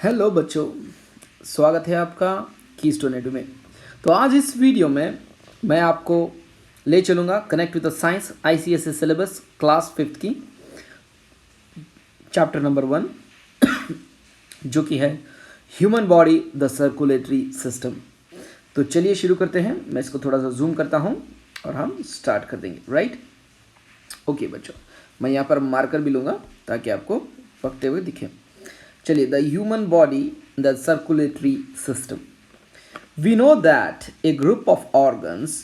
Hello बच्चों, स्वागत है आपका कीस्टोन एडू में। तो आज इस वीडियो में मैं आपको ले चलूँगा connect with the science ICSE syllabus class 5th की चैप्टर नंबर 1 जो कि है human body the circulatory system. तो चलिए शुरू करते हैं। मैं इसको थोड़ा सा जूम करता हूँ और हम स्टार्ट कर देंगे। राइट ओके बच्चों, मैं यहाँ पर मार्कर भी लूँगा ताकि आपको पकते हुए दिखे। चलिए, the human body the circulatory system. We know that a group of organs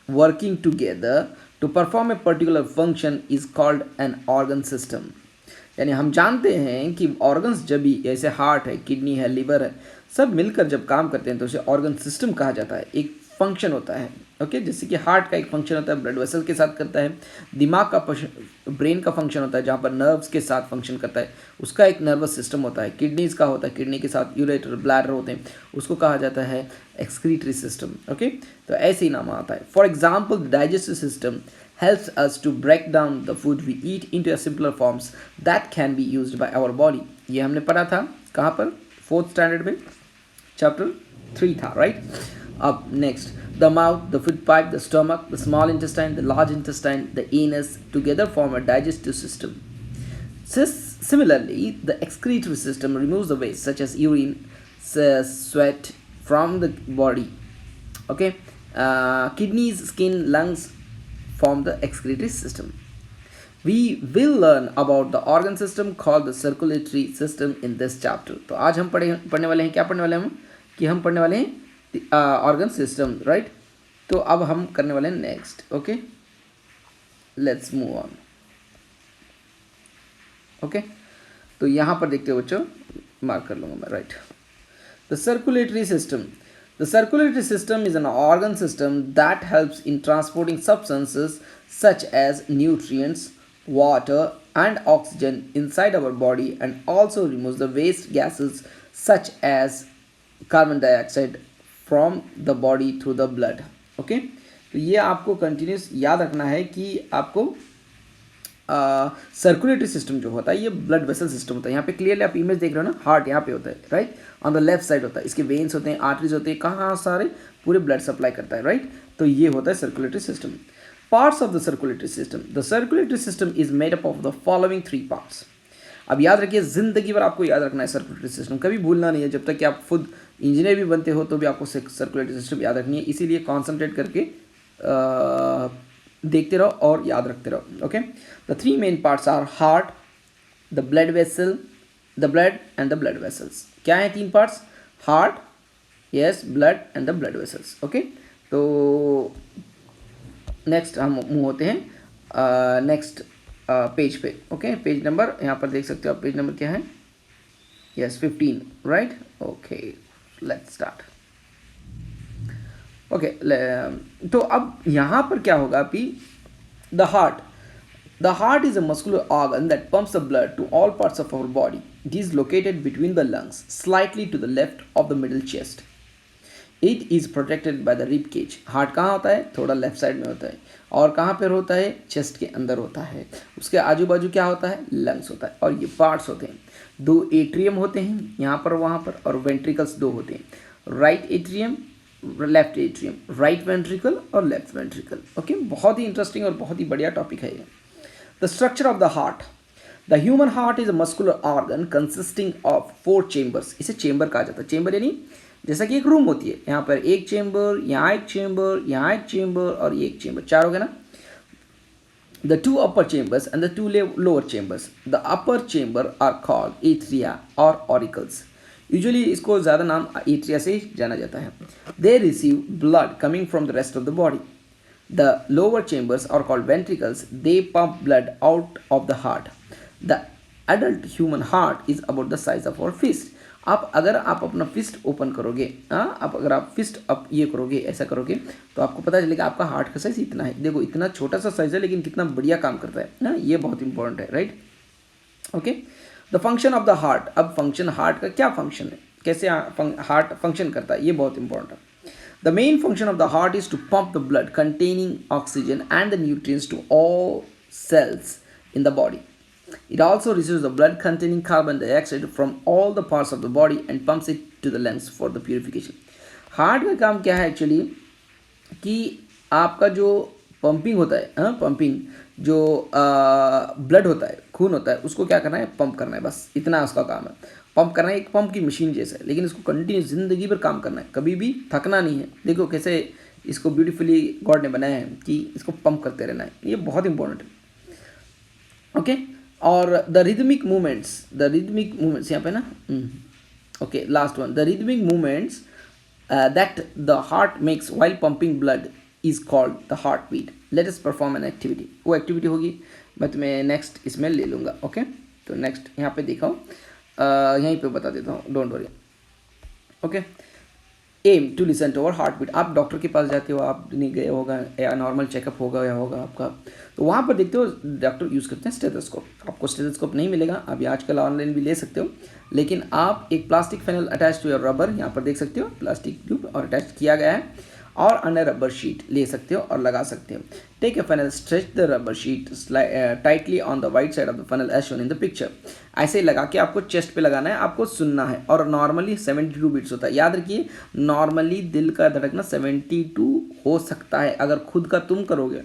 working together to perform a particular function is called an organ system। यानी हम जानते हैं कि ऑर्गन्स जब भी जैसे हार्ट है, किडनी है, लिवर है, सब मिलकर जब काम करते हैं तो उसे ऑर्गन सिस्टम कहा जाता है। एक फंक्शन होता है, ओके, जैसे कि हार्ट का एक फंक्शन होता है, ब्लड वेसल के साथ करता है। दिमाग का ब्रेन का फंक्शन होता है जहाँ पर नर्व्स के साथ फंक्शन करता है, उसका एक नर्वस सिस्टम होता है। किडनीज का होता है, किडनी के साथ यूरेटर, ब्लैडर होते हैं, उसको कहा जाता है एक्सक्रीटरी सिस्टम। ओके, तो ऐसे ही नाम आता है। For example, the digestive system helps us to break down the food we eat into a simpler forms that can be used by our body। ये हमने पढ़ा था कहाँ पर? 4th स्टैंडर्ड में, चैप्टर 3 था। राइट, अब next, the mouth, the food pipe, the stomach, the small intestine, the large intestine, the anus together form a digestive system। Similarly, the excretory system removes the waste such as urine, sweat from the body। Okay, kidneys, skin, lungs form the excretory system। We will learn about the organ system called the circulatory system in this chapter। तो आज हम पढ़ने वाले हैं, क्या पढ़ने वाले हैं हम? कि हम पढ़ने वाले हैं ऑर्गन सिस्टम। राइट, तो अब हम करने वाले हैं next. Okay, let's move on. Okay, तो यहाँ पर देखते हो बच्चों, मार्क कर लूँगा मैं। Right, the circulatory system. The circulatory system is an organ system that helps in transporting substances such as nutrients, water, and oxygen inside our body and also removes the waste gases such as carbon dioxide from the body through the blood। Okay? तो ये आपको continuous याद रखना है कि आपको circulatory system जो होता है ये ब्लड वेसल सिस्टम होता है। यहाँ पे क्लियरली आप इमेज देख रहे हो ना, हार्ट यहाँ पे होता है। Right, on the left side होता है, इसके वेन्स होते हैं, आर्टरीज होते हैं, कहाँ सारे पूरे ब्लड सप्लाई करता है। राइट, तो ये होता है circulatory system. Parts of the circulatory system. The circulatory system is made up of the following 3 parts. अब याद रखिए, जिंदगी भर आपको याद रखना है सर्कुलेटरी सिस्टम, कभी भूलना नहीं है। जब तक कि आप खुद इंजीनियर भी बनते हो तो भी आपको सर्कुलेटरी सिस्टम याद रखनी है। इसीलिए कॉन्सेंट्रेट करके देखते रहो और याद रखते रहो। Okay, the 3 main parts are heart, the blood vessel, the blood and the blood vessels. क्या है 3 parts? Heart, yes, blood and the blood vessels. Okay, तो नेक्स्ट हम मूव होते हैं नेक्स्ट पेज पे। ओके, पेज नंबर यहाँ पर देख सकते हो आप, पेज नंबर क्या है? Yes, 15। Right, okay, let's start. Okay, तो अब यहाँ पर क्या होगा कि the heart is a muscular organ that pumps the blood to all parts of our body. It is located between the lungs, slightly to the left of the middle chest. It is protected by the rib cage. Heart कहाँ होता है? थोड़ा left side में होता है। और कहाँ पर होता है? चेस्ट के अंदर होता है। उसके आजू बाजू क्या होता है? लंग्स होता है। और ये पार्ट्स होते हैं, 2 एट्रियम होते हैं यहाँ पर, वहाँ पर, और वेंट्रिकल्स 2 होते हैं। Right atrium, left atrium, right ventricle और लेफ्ट वेंट्रिकल। ओके, बहुत ही इंटरेस्टिंग और बहुत ही बढ़िया टॉपिक है ये। The structure of the heart. The human heart is a muscular organ consisting of 4 chambers. इसे चेंबर कहा जाता है। चेंबर यानी जैसा कि एक रूम होती है, यहाँ पर एक चेंबर, यहाँ एक चेंबर, यहाँ एक चेंबर और ये एक चेंबर, 4 हो गए ना। The 2 upper chambers and the 2 lower chambers. The upper chamber are called atria or auricles। Usually इसको ज़्यादा नाम एट्रिया से ही जाना जाता है। They receive blood coming from the rest of the body. The lower chambers are called ventricles. They pump blood out of the heart. The adult human heart is about the size of our fist. अगर आप अपना fist open करोगे, अगर आप fist up ये करोगे, ऐसा करोगे, तो आपको पता चलेगा आपका हार्ट का साइज इतना है। देखो, इतना छोटा सा साइज है लेकिन कितना बढ़िया काम करता है ना, ये बहुत इंपॉर्टेंट है। Right, okay, the function of the heart. अब फंक्शन, हार्ट का क्या फंक्शन है, कैसे हार्ट फंक्शन करता है, ये बहुत इंपॉर्टेंट है। The main function of the heart is to pump the blood containing oxygen and the nutrients to all cells in the body. It also receives the blood containing carbon dioxide from all the parts of the body and pumps it to the lungs for the purification. Heart का काम क्या है actually कि आपका जो pumping होता है, pumping जो ब्लड होता है, खून होता है, उसको क्या करना है, पंप करना है, बस इतना उसका काम है. पंप करना है, एक पंप की मशीन जैसा है, लेकिन इसको कंटिन्यू ज़िंदगी भर काम करना है, कभी भी थकना नहीं है. देखो कैसे इसको ब्यूटीफुली गॉड ने बनाया है कि इसको पंप करते रहना है, ये बहुत इंपॉर्टेंट है. ओके. और द रिदमिक मूवमेंट्स यहाँ पे ना, okay, last one, the rhythmic movements that the heart makes while pumping blood is called the heartbeat. Let us perform an activity. वो एक्टिविटी होगी, मैं तुम्हें नेक्स्ट इसमें ले लूँगा. ओके, तो नेक्स्ट यहाँ पे देखा हूँ, यहीं पे बता देता हूँ, don't worry. Okay. Aim to listen to our heart beat. आप डॉक्टर के पास जाते हो, आप नहीं गए होगा, या नॉर्मल चेकअप होगा या होगा आपका, तो वहाँ पर देखते हो डॉक्टर यूज़ करते हैं स्टेथोस्कोप. आपको स्टेथोस्कोप नहीं मिलेगा, अभी आजकल ऑनलाइन भी ले सकते हो, लेकिन आप एक plastic funnel attach to your rubber, यहाँ पर देख सकते हो प्लास्टिक ट्यूब और अटैच किया गया है, और अंडर रबर शीट ले सकते हो और लगा सकते हो. Take a funnel, stretch the rubber sheet tightly on the wide side of the funnel as shown in the picture. ऐसे लगा के आपको चेस्ट पे लगाना है, आपको सुनना है, और नॉर्मली 72 बीट्स होता है. याद रखिए, नॉर्मली दिल का धड़कना 72 हो सकता है. अगर खुद का तुम करोगे,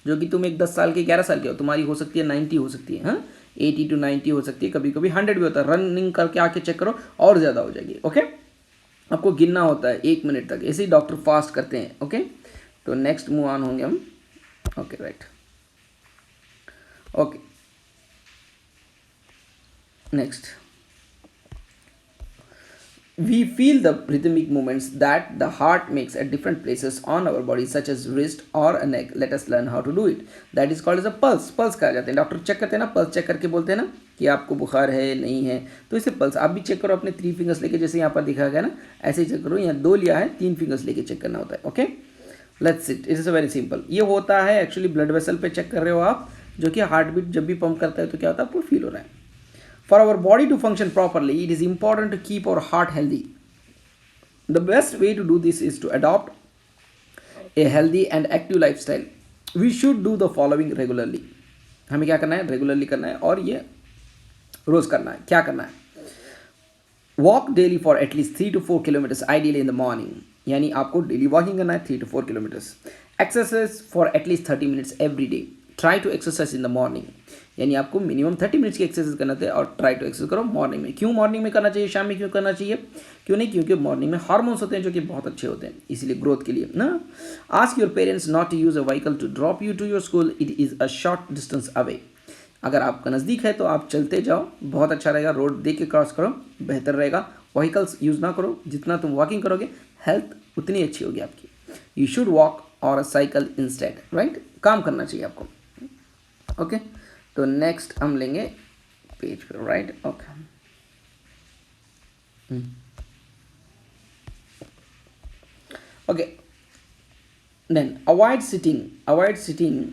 जो कि तुम एक 10 साल के 11 साल के हो, तुम्हारी हो सकती है 90 हो सकती है, 80 to 90 हो सकती है, कभी कभी 100 भी होता है. रनिंग करके आके चेक करो और ज़्यादा हो जाएगी. ओके, आपको गिनना होता है 1 मिनट तक, ऐसे ही डॉक्टर फास्ट करते हैं. ओके, तो नेक्स्ट मूव ऑन होंगे हम. Okay, right. Okay, next, we feel the rhythmic movements that the heart makes at different places on our body, such as wrist or a neck. Let us learn how to do it. That is called as a pulse. Pulse कहा जाता है. Doctor check करते हैं ना, pulse check करके बोलते हैं ना कि आपको बुखार है नहीं है, तो इसे पल्स. आप भी चेक करो अपने 3 फिंगर्स लेके, जैसे यहाँ पर दिखाया गया ना, ऐसे ही चेक करो. यहाँ 2 लिया है, 3 फिंगर्स लेके चेक करना होता है. Okay, let's it is very simple. ये होता है एक्चुअली ब्लड वेसल पे चेक कर रहे हो आप, जो कि हार्ट बीट जब भी पंप करता है तो क्या होता है, आपको फील हो रहा है. For our body to function properly, it is important to keep our heart healthy. The best way to do this is to adopt a healthy and active lifestyle. We should do the following regularly. हमें क्या करना है, regularly करना है, और ये रोज करना है. क्या करना है, walk daily for at least 3 to 4 kilometers, ideally in the morning. यानी आपको डेली वॉकिंग करना है 3 to 4 kilometers. Exercise for at least 30 minutes every day. Try to exercise in the morning, यानी आपको मिनिमम 30 मिनट्स की एक्सरसाइज करना है, और ट्राई टू एक्सरसाइज करो मॉर्निंग में. क्यों मॉर्निंग में करना चाहिए, शाम में क्यों करना चाहिए, क्यों नहीं, क्योंकि मॉर्निंग में हार्मोन्स होते हैं जो कि बहुत अच्छे होते हैं, इसीलिए ग्रोथ के लिए ना. Ask your parents not to use a vehicle to drop you to your school. It is a short distance away. अगर आपका नज़दीक है तो आप चलते जाओ, बहुत अच्छा रहेगा. रोड देख के क्रॉस करो, बेहतर रहेगा. व्हीकल्स यूज़ ना करो. जितना तुम वॉकिंग करोगे हेल्थ उतनी अच्छी होगी आपकी. यू शुड वॉक और अ साइकिल इंस्टेड. राइट, काम करना चाहिए आपको. ओके, तो नेक्स्ट हम लेंगे पेज पे. Right, okay. Okay, then avoid sitting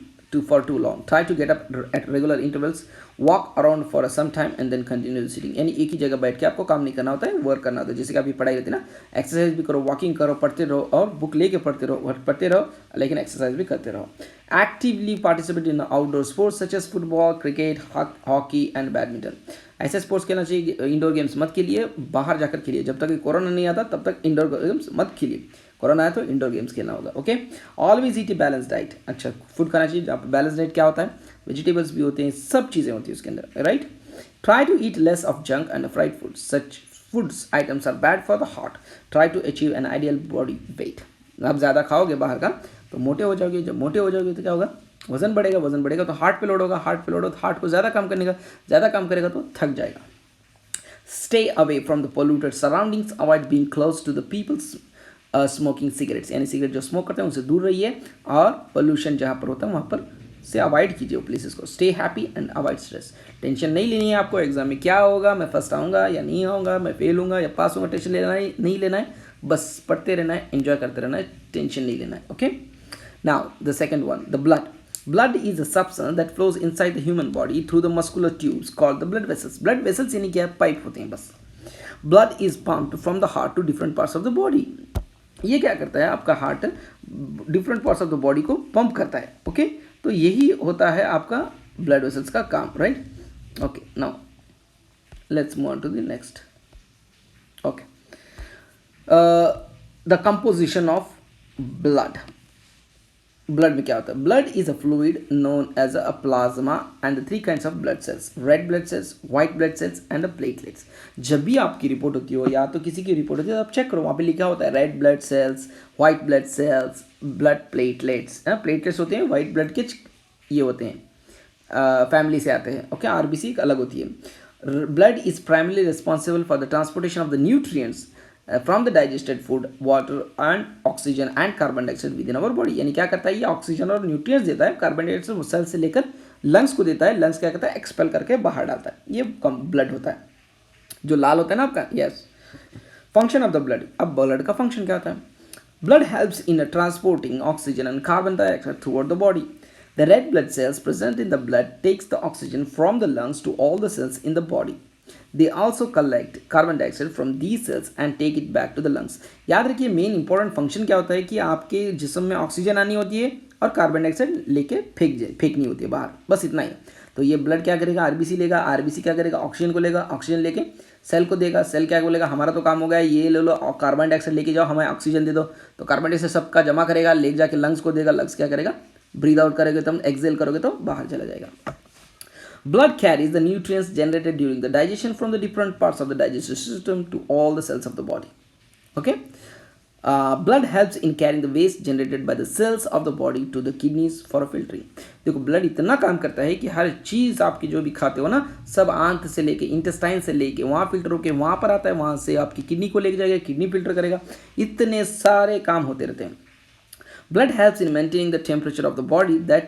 for too long. Try to get up at regular intervals. Walk around for some time and then continue sitting. यानी एक ही जगह बैठ के आपको काम नहीं करना होता है, वर्क करना होता है. जैसे कि अभी पढ़ाई रहती है ना, एक्सरसाइज भी करो, वॉकिंग करो, पढ़ते रहो, और बुक लेके पढ़ते रहो, लेकिन एक्सरसाइज भी करते रहो. Actively participate in outdoor sports such as football, cricket, hockey and badminton. ऐसे स्पोर्ट्स खेलना चाहिए. इंडोर गेम्स मत खेलिए, बाहर जाकर खेलिए. जब तक कोरोना नहीं आता तब तक इंडोर गेम्स मत खेलिए. कोरोना है तो इंडोर गेम्स खेलना होगा. Okay, always eat a balance diet. अच्छा फूड खाना चाहिए. आप बैलेंस डाइट क्या होता है, वेजिटेबल्स भी होते हैं, सब चीज़ें होती हैं उसके अंदर. Right, try to eat less of junk and fried food. Such foods items are bad for the heart. Try to achieve an ideal body weight. आप ज़्यादा खाओगे बाहर का तो मोटे हो जाओगे. जब मोटे हो जाओगे तो क्या होगा, वजन बढ़ेगा तो हार्ट पे लोड होगा. तो हार्ट को ज़्यादा काम करेगा तो थक जाएगा. Stay away from the polluted surroundings. Avoid being close to the peoples smoking cigarettes. यानी सिगरेट जो स्मोक करते हैं उनसे दूर रहिए, और पोल्यूशन जहाँ पर होता है वहाँ पर से अवॉइड कीजिए वो प्लेसेस को. Stay happy and avoid stress. Tension नहीं लेनी है आपको एग्जाम में क्या होगा, मैं फर्स्ट आऊँगा या नहीं आऊँगा, मैं फेल होऊंगा या पास होऊंगा. टेंशन नहीं लेना है, बस पढ़ते रहना है, एंजॉय करते रहना है, टेंशन नहीं लेना है. Okay, now the second one, the blood. Blood is a substance that flows inside the human body through the muscular tubes called the blood vessels. Blood vessels यानी क्या, पाइप होते हैं बस. Blood is pumped from the heart to different parts of the body. ये क्या करता है, आपका heart different parts of the body को पंप करता है. ओके, तो यही होता है आपका ब्लड वेसल्स का काम. Right, Okay, now let's move on to the next. Okay. The composition of blood. Blood में क्या होता है? Blood is a fluid known as a plasma and the three kinds of blood cells, red blood cells, white blood cells and the platelets. जब भी आपकी report होती हो या तो किसी की रिपोर्ट होती है तो आप चेक करो, वहाँ पे लिखा होता है red blood cells, white blood sales, blood platelets. Platelets होते हैं व्हाइट ब्लड के, ये होते हैं फैमिली से आते हैं. ओके, आरबीसी अलग होती है. Blood is primarily responsible for the transportation of the nutrients from the digested food, water and oxygen and carbon dioxide with in our body. यानी क्या करता है ये? ऑक्सीजन और न्यूट्रिएंट्स देता है, कार्बन डाइऑक्साइड सेल से लेकर लंग्स को देता है, लंग्स क्या करता है? एक्सपेल करके बाहर डालता है. ये ब्लड होता है जो लाल होता है ना आपका. Yes. Function of the blood. अब ब्लड का फंक्शन क्या होता है? Blood helps in transporting oxygen and carbon dioxide through out the body. The red blood cells present in the blood takes the oxygen from the lungs to all the cells in the body. They also collect carbon dioxide from these cells and take it back to the lungs. याद रखिए main important function क्या होता है कि आपके जिस्म में oxygen आनी होती है और कार्बन डाइऑक्साइड लेके फेंकनी होती है बाहर, बस इतना ही. तो ये ब्लड क्या करेगा? आरबीसी लेगा, आरबीसी क्या करेगा? ऑक्सीजन को लेगा, ऑक्सीजन लेके सेल को देगा, सेल क्या बोलेगा? हमारा तो काम हो गया, ये ले लो और कार्बन डाइऑक्साइड लेके जाओ, हमें ऑक्सीजन दे दो. तो कार्बन डाइऑक्साइड सबका जमा करेगा, ले जाके लंग्स को देगा, लंग्स क्या करेगा? ब्रीद आउट करोगे तो एक्सेल करोगे तो बाहर चला जाएगा. Blood carries the nutrients generated during the digestion from the different parts of the digestive system to all the cells of the body. Okay. Blood helps in carrying the waste generated by the cells of the body to the kidneys for a filtering. देखो blood इतना काम करता है कि हर चीज़ आपकी जो भी खाते हो ना, सब आंत से लेके इंटेस्टाइन से लेके वहाँ फिल्टर होके वहाँ पर आता है, वहाँ से आपकी किडनी को लेके जाएगा, किडनी फिल्टर करेगा. इतने सारे काम होते रहते हैं. Blood helps in maintaining the temperature of the body, that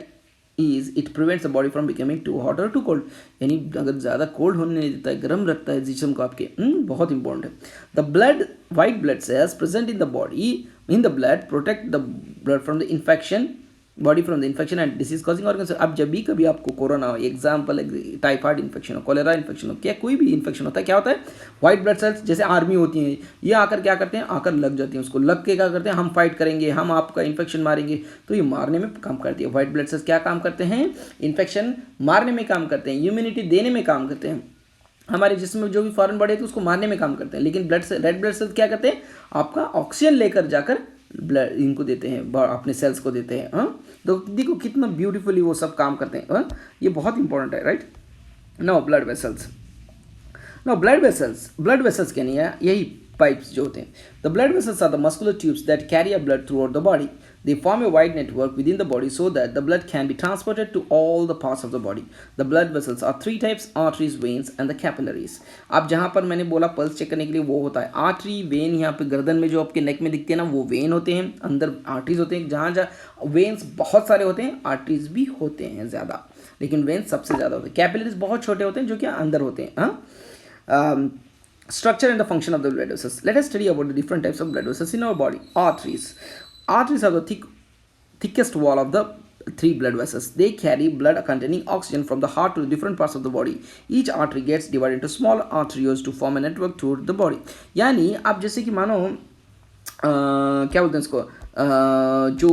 is it prevents the body from becoming too hot or too cold. यानी अगर ज़्यादा कोल्ड होने नहीं देता है, गर्म रखता है जिस्म को आपके. बहुत इंपॉर्टेंट है. The blood, white blood cells present in the body, in the blood protect the blood from the infection, body from the infection and disease causing organ. अब जब भी कभी आपको कोरोना हो, एग्जाम्पल टाइफाइड इन्फेक्शन हो, cholera infection हो, क्या कोई भी इन्फेक्शन होता है, क्या होता है? व्हाइट ब्लड सेल्स जैसे आर्मी होती हैं, ये आकर क्या करते हैं? आकर लग जाती हैं उसको, लग के क्या करते हैं? हम फाइट करेंगे, हम आपका इन्फेक्शन मारेंगे. तो ये मारने में काम करती है. व्हाइट ब्लड सेल्स क्या काम करते हैं? इन्फेक्शन मारने में काम करते हैं, इम्यूनिटी देने में काम करते हैं. हमारे जिस्म में जो भी फॉरेन बॉडी है तो उसको मारने में काम करते हैं. लेकिन ब्लड से रेड ब्लड सेल्स क्या करते हैं? आपका ऑक्सीजन लेकर जाकर ब्लड इनको देते हैं, अपने सेल्स को देते हैं. तो देखो कितना ब्यूटीफुली वो सब काम करते हैं. ये बहुत इंपॉर्टेंट है, right. Now blood vessels. Now blood vessels क्या नहीं है? यही पाइप्स जो होते हैं. The blood vessels are the muscular tubes that carry a blood throughout the body. They form a wide network within the body so that the blood can be transported to all the parts of the body. The blood vessels are three types: arteries, veins and the capillaries. अब जहाँ पर मैंने बोला pulse check करने के लिए वो होता है आर्टरी, वेन. यहाँ पे गर्दन में जो आपके नेक में दिखते हैं ना वो वेन होते हैं, अंदर आर्टरीज होते हैं. जहाँ जहाँ वेन्स बहुत सारे होते हैं, आर्टरीज भी होते हैं ज़्यादा, लेकिन वेन्स सबसे ज़्यादा होते हैं. कैपिलरीज बहुत छोटे होते हैं जो कि अंदर होते हैं. Structure and the function of the blood vessels. Let us study about the different types of blood vessels in our body. Arteries. Arteries are the thickest wall of the three blood vessels. They carry blood containing oxygen from the heart to the different parts of the body. Each artery gets divided into small arterioles to form a network through the body. यानी आप जैसे कि मानो क्या बोलते हैं इसको, जो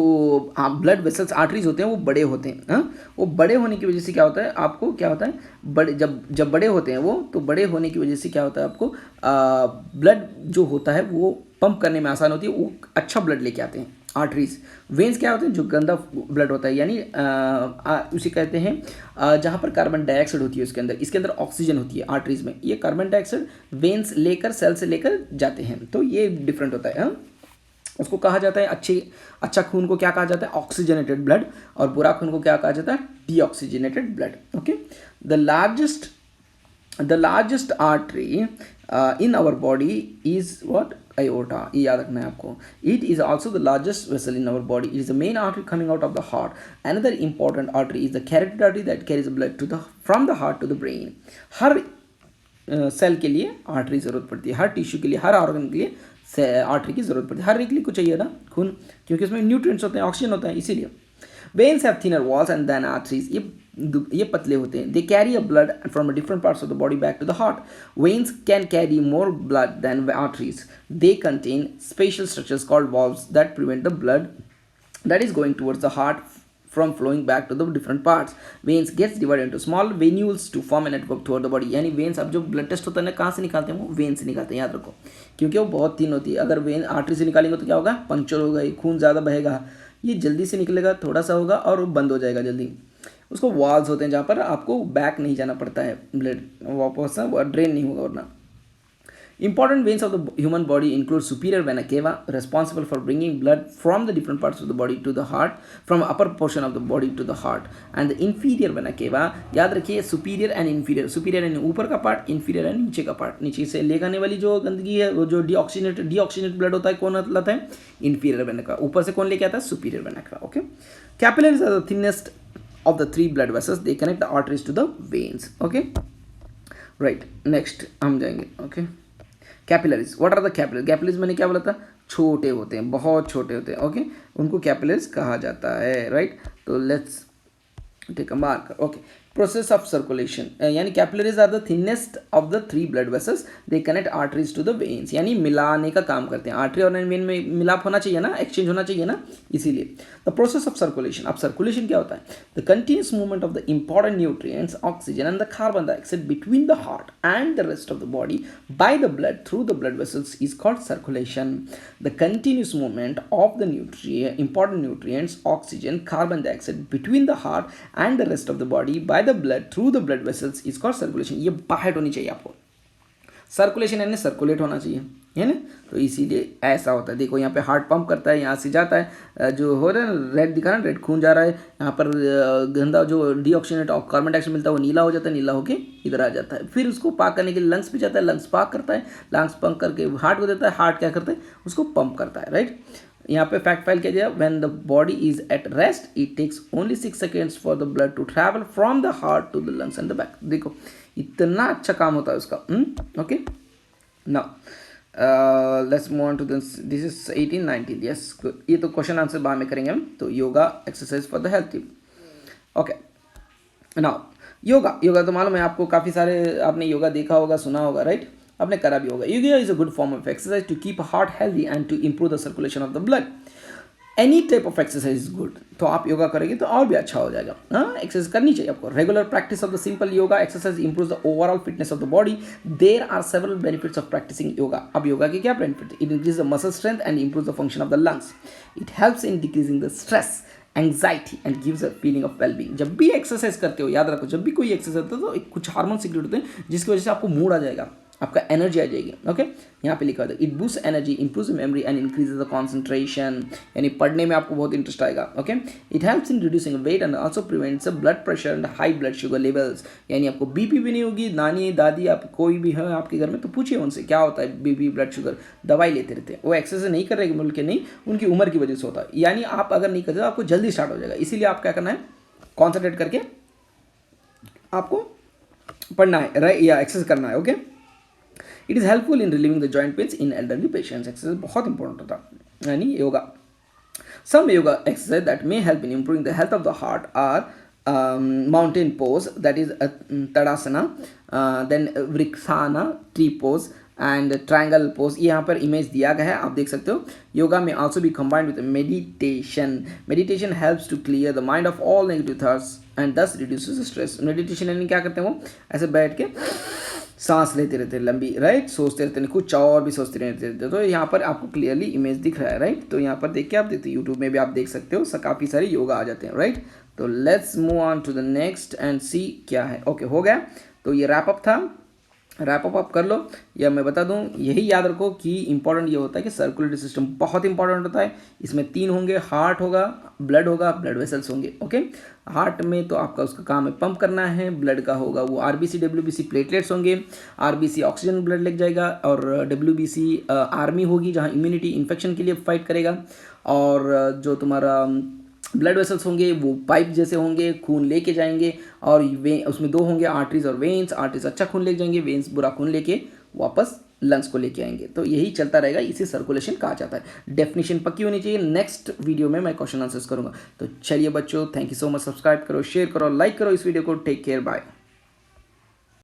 ब्लड वेसल्स आर्टरीज होते हैं वो बड़े होते हैं. वो बड़े होने की वजह से क्या होता है आपको? क्या होता है? बड़े जब बड़े होते हैं वो, तो बड़े होने की वजह से क्या होता है आपको? ब्लड जो होता है वो पंप करने में आसान होती है, वो अच्छा ब्लड लेके आते हैं. आर्टरीज. वेन्स क्या होते हैं? जो गंदा ब्लड होता है, यानी उसे कहते हैं जहाँ पर कार्बन डाइऑक्साइड होती है उसके अंदर, इसके अंदर ऑक्सीजन होती है आर्टरीज में. ये कार्बन डाइऑक्साइड वेन्स लेकर सेल से लेकर जाते हैं, तो ये डिफरेंट होता है. उसको कहा जाता है अच्छा खून को क्या कहा जाता है? Oxygenated blood. और बुरा खून को क्या कहा जाता है? Deoxygenated blood. Okay. The largest artery in our body is what? aorta. ये याद रखना है आपको. It is also the largest vessel in our body. It is the main artery coming out of the heart. Another important artery is the carotid artery that carries the blood from the heart to the brain. हर cell के लिए artery ज़रूरत पड़ती है, हर tissue के लिए, हर organ के लिए आर्टरी की ज़रूरत पड़ती है. हर एक के लिए कुछ चाहिए ना खून, क्योंकि उसमें न्यूट्रिएंट्स होते हैं, ऑक्सीजन होता है, इसीलिए. Veins have thinner walls and than arteries. ये पतले होते हैं. They carry a blood from different parts of the body back to the heart. Veins can carry more blood than arteries. They contain special structures called valves that prevent the blood that is going towards the heart from flowing back to the different parts. Veins gets divided into small venules to form a network throughout the body. यानी veins अब जो blood test होता है ना कहाँ से निकालते हैं वो वेन से निकालते हैं, याद रखो, क्योंकि वो बहुत थिन होती है. अगर वेन आर्टरी से निकालेंगे तो क्या होगा, पंक्चर होगा, खून ज़्यादा बहेगा, ये जल्दी से निकलेगा, थोड़ा सा होगा और बंद हो जाएगा जल्दी. उसको वॉल्स होते हैं जहाँ पर आपको बैक नहीं जाना पड़ता है, ब्लड वापस ड्रेन नहीं होगा वरना. Important veins of the human body include superior vena cava, responsible for bringing blood from the different parts of the body to the heart, from upper portion of the body to the heart, and the inferior vena cava. याद रखिए superior and inferior. superior यानी ऊपर का part, inferior यानी नीचे का part. नीचे से ले जाने वाली जो गंदगी है वो जो deoxygenated blood होता है कौन लाता है, inferior vena cava. ऊपर से कौन लेके आता है, superior vena cava. Okay. Capillaries are the thinnest of the three blood vessels. They connect the arteries to the veins. Okay. Right. Next हम जाएंगे. Okay. Capillaries, what are the capillaries. Capillaries मैंने क्या बोला था, छोटे होते हैं, बहुत छोटे होते हैं. ओके, उनको कैपिलरीज कहा जाता है. राइट, तो let's take a marker. Okay, process of circulation, यानी capillaries are the thinnest of the three blood vessels. They connect arteries to the veins, यानी मिलाने का काम करते हैं. आर्टरी और वेन में मिलाप होना चाहिए ना, एक्सचेंज होना चाहिए ना, इसीलिए. The process of circulation. अब सर्कुलेशन क्या होता है, the continuous movement of the important nutrients, oxygen and the carbon dioxide between the heart and the rest of the body by the blood through the blood vessels is called circulation. The continuous movement of the important nutrients, oxygen, carbon dioxide between the heart and the rest of the body by the blood through the blood vessels is called circulation. ये बाहर होनी चाहिए आपको. Circulation यानी circulate होना चाहिए, है ना, तो इसीलिए ऐसा होता है. देखो यहाँ पे हार्ट पंप करता है, यहाँ से जाता है, जो हो रहा है रेड दिखा रहा है, रेड खून जा रहा है. यहाँ पर गंदा जो डीऑक्सीजनेट कार्बन डाइऑक्साइड मिलता है वो नीला हो जाता है, नीला होके इधर आ जाता है. फिर उसको पाक करने के लिए लंग्स पे जाता है, लंग्स पाक करता है, लंग्स पंप करके हार्ट को देता है, हार्ट क्या करता है, उसको पंप करता है. राइट, यहाँ पे फैक्ट फाइल किया जाए, when the body is at rest it takes only 6 seconds for the blood to travel from the heart to the lungs and the back. देखो इतना अच्छा काम होता है उसका. Okay, now let's move on to this is 18-19. Yes, ये तो question answer बाद में करेंगे हम. तो yoga exercise for the health tip. Okay, now yoga तो मालूम है आपको, काफ़ी सारे आपने योगा देखा होगा, सुना होगा. राइट, आपने करा भी होगा. Yoga is a good form of exercise to keep heart healthy and to improve the circulation of the blood. Any type of exercise is good. तो आप योगा करेंगे तो और भी अच्छा हो जाएगा. हाँ, एक्सरसाइज करनी चाहिए आपको. Regular practice of the simple yoga exercise improves the overall fitness of the body. There are several benefits of practising yoga. अब योगा के क्या benefit, it increase the muscle strength and improve the function of the lungs. It helps in decreasing the stress, anxiety and gives a feeling of wellbeing. जब भी exercise करते हो, याद रखो, जब भी कोई एक्सरसाइज करते हो तो कुछ हार्मोन सीक्रेट होते हैं जिसकी वजह से आपको मूड आ जाएगा, आपका एनर्जी आ जाएगी. ओके, यहाँ पे लिखा हुआ है it boost energy, improves memory and increases the concentration. यानी पढ़ने में आपको बहुत इंटरेस्ट आएगा. Okay, it helps in reducing weight and also prevents blood pressure and high blood sugar levels. यानी आपको बीपी भी नहीं होगी. नानी दादी आप कोई भी है आपके घर में तो पूछिए उनसे क्या होता है बीपी, ब्लड शुगर, दवाई लेते रहते हैं. वो एक्सरसाइज नहीं कर रहे बोल के नहीं, उनकी उम्र की वजह से होता है. यानी आप अगर नहीं करते तो आपको जल्दी स्टार्ट हो जाएगा. इसीलिए आप क्या करना है, कॉन्सेंट्रेट करके आपको पढ़ना है, राइट, या एक्सरसाइज करना है. Okay, it is helpful in relieving the joint pains in elderly patients. Exercise बहुत इंपॉर्टेंट होता है, यानी yoga. Some yoga exercise that may help in improving the health of the heart are mountain pose, that is Tadasana, then Vrikshasana, tree pose and triangle pose. ये यहाँ पर image दिया गया है, आप देख सकते हो. योगा में also be combined with meditation. Meditation helps to clear the mind of all negative thoughts and thus reduces stress. Meditation यानी क्या करते हैं, वो ऐसे बैठ के सांस लेते रहते हैं लंबी, राइट, सोचते रहते हैं, कुछ और भी सोचते रहते. तो यहाँ पर आपको क्लियरली इमेज दिख रहा है, राइट. तो यहाँ पर देख के आप देखते हो, यूट्यूब में भी आप देख सकते हो, काफ़ी सारे योगा आ जाते हैं, राइट. तो let's move on to the next and C क्या है. ओके, हो गया. तो ये रैप अप था, रैप अप कर लो. या मैं बता दूं, यही याद रखो कि इंपॉर्टेंट ये होता है कि सर्कुलेटरी सिस्टम बहुत इंपॉर्टेंट होता है. इसमें 3 होंगे, हार्ट होगा, ब्लड वेसल्स होंगे. ओके, हार्ट में तो आपका उसका काम है पंप करना है. ब्लड का होगा वो आरबीसी, डब्ल्यूबीसी, प्लेटलेट्स होंगे. आरबीसी ऑक्सीजन ब्लड लेके जाएगा और डब्ल्यूबीसी आर्मी होगी जहाँ इम्यूनिटी इन्फेक्शन के लिए फाइट करेगा. और जो तुम्हारा ब्लड वेसल्स होंगे वो पाइप जैसे होंगे, खून लेके जाएंगे. और उसमें 2 होंगे, आर्टरीज और वेन्स. आर्टरीज अच्छा खून लेके जाएंगे, वेन्स बुरा खून लेके वापस लंग्स को लेके आएंगे. तो यही चलता रहेगा, इसे सर्कुलेशन कहा जाता है. डेफिनेशन पक्की होनी चाहिए. नेक्स्ट वीडियो में मैं क्वेश्चन आंसर्स करूंगा. तो चलिए बच्चों, thank you so much. Subscribe करो, शेयर करो, लाइक करो इस वीडियो को. Take care, bye.